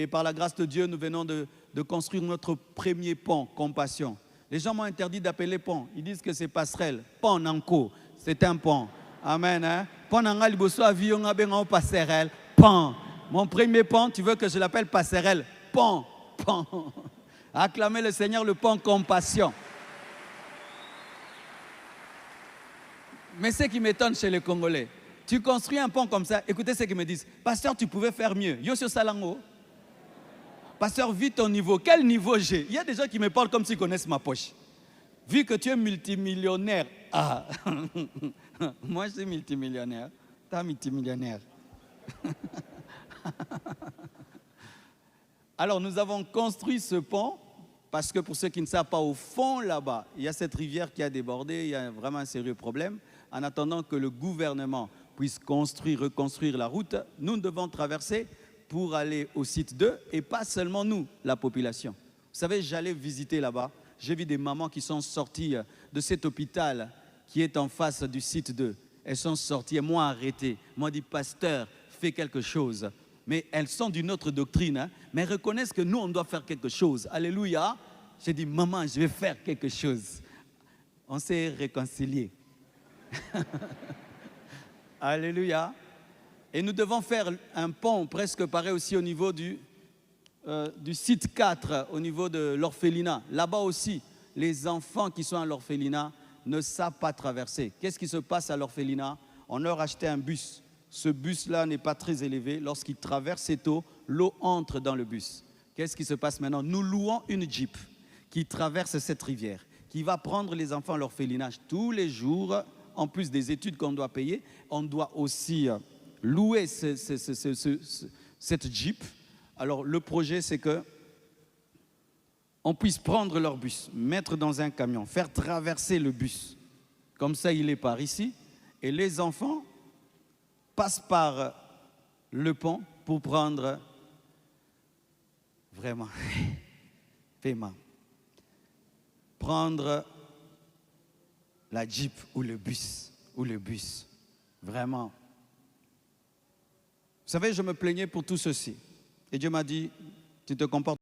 Et par la grâce de Dieu, nous venons de construire notre premier pont, Compassion. Les gens m'ont interdit d'appeler pont. Ils disent que c'est passerelle. Pont Nanko, c'est un pont. Amen. Hein? Pont Nangal, avion, passerelle. Pont. Mon premier pont, tu veux que je l'appelle passerelle? Pont. Pont. Acclamez le Seigneur, le pont Compassion. Mais ce qui m'étonne chez les Congolais, tu construis un pont comme ça, écoutez ce qu'ils me disent. Pasteur, tu pouvais faire mieux. Yosio Salango. Pasteur, vis ton niveau. Quel niveau j'ai? Il y a des gens qui me parlent comme s'ils connaissent ma poche. Vu que tu es multimillionnaire. Ah, moi je suis multimillionnaire. Tu es multimillionnaire. Alors nous avons construit ce pont parce que pour ceux qui ne savent pas, au fond là-bas, il y a cette rivière qui a débordé, il y a vraiment un sérieux problème. En attendant que le gouvernement puisse construire, reconstruire la route, nous devons traverser pour aller au site 2 et pas seulement nous, la population. Vous savez, j'allais visiter là-bas, j'ai vu des mamans qui sont sorties de cet hôpital qui est en face du site 2. Elles sont sorties, elles m'ont arrêté, m'ont dit, pasteur, fais quelque chose. Mais elles sont d'une autre doctrine, hein, mais elles reconnaissent que nous, on doit faire quelque chose. Alléluia. J'ai dit, maman, je vais faire quelque chose. On s'est réconciliés. Alléluia. Et nous devons faire un pont presque pareil aussi au niveau du site 4, au niveau de l'orphelinat. Là-bas aussi, les enfants qui sont à l'orphelinat ne savent pas traverser. Qu'est-ce qui se passe à l'orphelinat? On leur a acheté un bus. Ce bus-là n'est pas très élevé. Lorsqu'il traverse cette eau, l'eau entre dans le bus. Qu'est-ce qui se passe maintenant? Nous louons une Jeep qui traverse cette rivière, qui va prendre les enfants à l'orphelinat tous les jours, en plus des études qu'on doit payer. On doit aussi louer cette Jeep. Alors le projet, c'est que on puisse prendre leur bus, mettre dans un camion, faire traverser le bus. Comme ça, il est par ici. Et les enfants passent par le pont pour prendre vraiment paiement. Prendre la Jeep ou le bus. Vraiment. Vous savez, je me plaignais pour tout ceci. Et Dieu m'a dit, tu te comportes